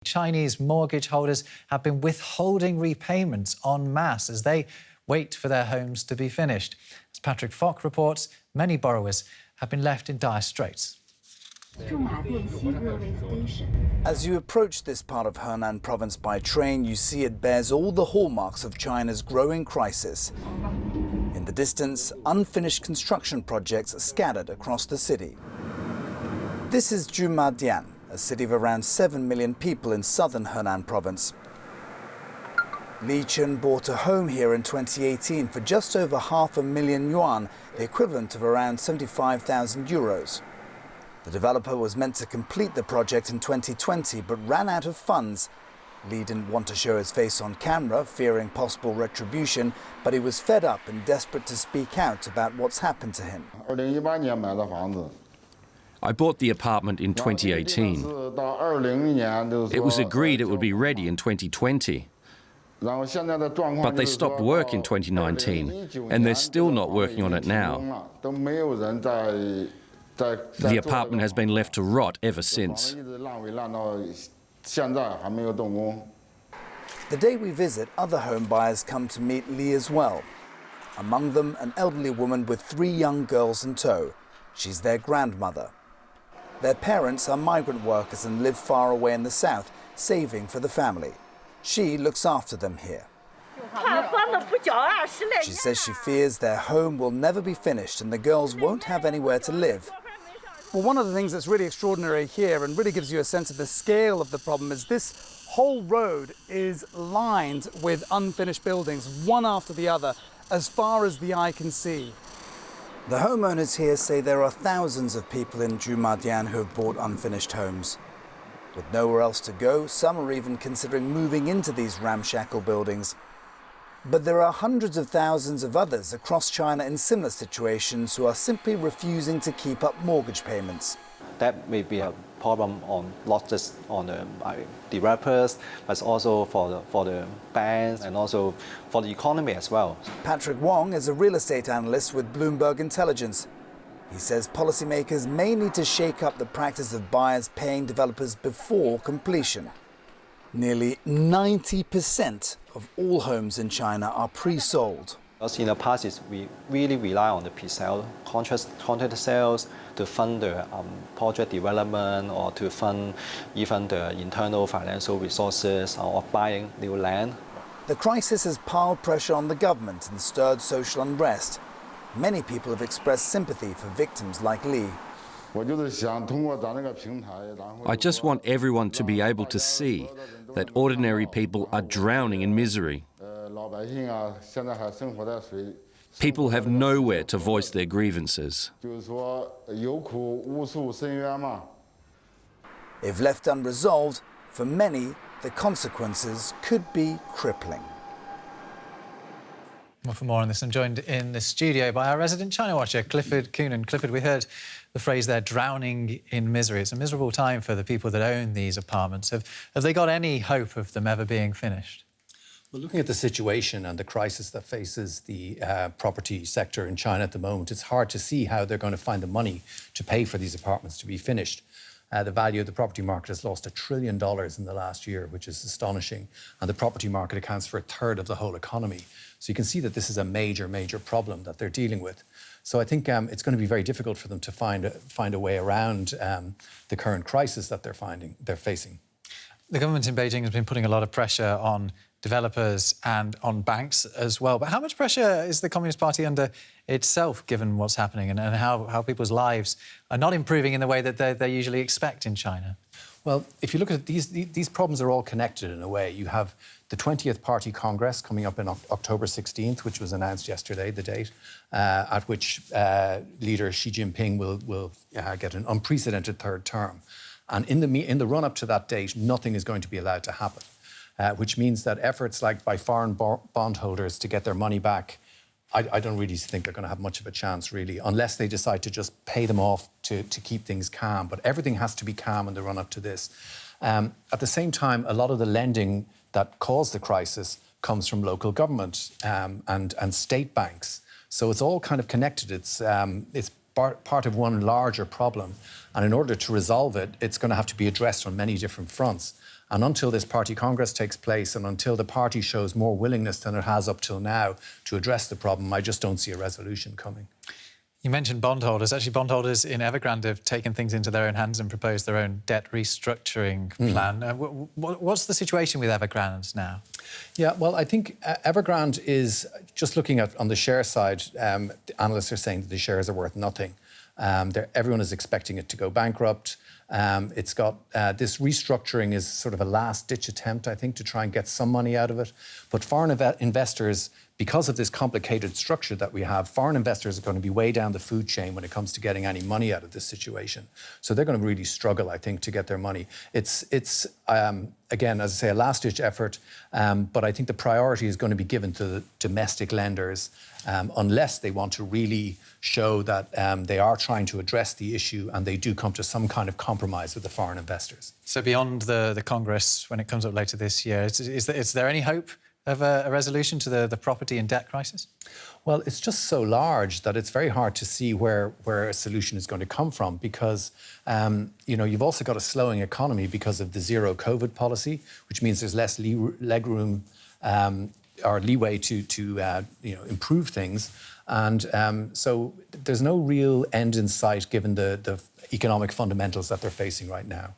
Chinese mortgage holders have been withholding repayments en masse as they wait for their homes to be finished. As Patrick Fok reports, many borrowers have been left in dire straits. As you approach this part of Henan province by train, you see it bears all the hallmarks of China's growing crisis. In the distance, unfinished construction projects are scattered across the city. This is Jumadian, a city of around 7 million people in southern Henan province. Li Chen bought a home here in 2018 for just over $500,000 yuan, the equivalent of around 75,000 euros. The developer was meant to complete the project in 2020 but ran out of funds. Li didn't want to show his face on camera, fearing possible retribution, but he was fed up and desperate to speak out about what's happened to him. I bought the apartment in 2018. It was agreed it would be ready in 2020. But they stopped work in 2019, and they're still not working on it now. The apartment has been left to rot ever since. The day we visit, other home buyers come to meet Li as well. Among them, an elderly woman with 3 young girls in tow. She's their grandmother. Their parents are migrant workers and live far away in the south, saving for the family. She looks after them here. She says she fears their home will never be finished and the girls won't have anywhere to live. Well, one of the things that's really extraordinary here and really gives you a sense of the scale of the problem is this whole road is lined with unfinished buildings, one after the other, as far as the eye can see. The homeowners here say there are thousands of people in Jumadian who have bought unfinished homes. With nowhere else to go, some are even considering moving into these ramshackle buildings. But there are hundreds of thousands of others across China in similar situations who are simply refusing to keep up mortgage payments. That may be a problem not just on the developers, but also for the banks and also for the economy as well. Patrick Wong is a real estate analyst with Bloomberg Intelligence. He says policymakers may need to shake up the practice of buyers paying developers before completion. Nearly 90% of all homes in China are pre-sold. In the past, we really rely on the pre-sale contract sales to fund the project development or to fund even the internal financial resources or buying new land. The crisis has piled pressure on the government and stirred social unrest. Many people have expressed sympathy for victims like Li. I just want everyone to be able to see that ordinary people are drowning in misery. People have nowhere to voice their grievances. If left unresolved, for many, the consequences could be crippling. Well, for more on this, I'm joined in the studio by our resident China watcher, Clifford Coonan. Clifford, we heard the phrase there, drowning in misery. It's a miserable time for the people that own these apartments. Have they got any hope of them ever being finished? Well, looking at the situation and the crisis that faces the property sector in China at the moment, it's hard to see how they're going to find the money to pay for these apartments to be finished. The value of the property market has lost $1 trillion in the last year, which is astonishing. And the property market accounts for 1/3 of the whole economy. So you can see that this is a major, major problem that they're dealing with. So I think it's going to be very difficult for them to find a way around the current crisis that they're facing. The government in Beijing has been putting a lot of pressure on developers and on banks as well. But how much pressure is the Communist Party under itself, given what's happening and how people's lives are not improving in the way that they usually expect in China? Well, if you look at these problems are all connected in a way. You have the 20th Party Congress coming up in October 16th, which was announced yesterday, the date, at which leader Xi Jinping will get an unprecedented 3rd term. And in the run-up to that date, nothing is going to be allowed to happen, which means that efforts like by foreign bondholders to get their money back, I don't really think they're going to have much of a chance, really, unless they decide to just pay them off to keep things calm. But everything has to be calm in the run-up to this. At the same time, a lot of the lending that caused the crisis comes from local government and state banks. So it's all kind of connected. It's part of one larger problem. And in order to resolve it, it's going to have to be addressed on many different fronts. And until this party congress takes place and until the party shows more willingness than it has up till now to address the problem, I just don't see a resolution coming. You mentioned bondholders. Actually, bondholders in Evergrande have taken things into their own hands and proposed their own debt restructuring plan. What's the situation with Evergrande now? Yeah, well, I think Evergrande is, just looking at on the share side, analysts are saying that the shares are worth nothing. Everyone is expecting it to go bankrupt. It's got this restructuring is sort of a last-ditch attempt, I think, to try and get some money out of it. But foreign investors, because of this complicated structure that we have, foreign investors are going to be way down the food chain when it comes to getting any money out of this situation. So they're going to really struggle, I think, to get their money. It's again, as I say, a last-ditch effort, but I think the priority is going to be given to the domestic lenders unless they want to really show that they are trying to address the issue and they do come to some kind of compromise with the foreign investors. So beyond the Congress, when it comes up later this year, is there any hope of a resolution to the property and debt crisis? Well, it's just so large that it's very hard to see where a solution is going to come from because, you've also got a slowing economy because of the zero COVID policy, which means there's less legroom or leeway to improve things. And so there's no real end in sight given the economic fundamentals that they're facing right now.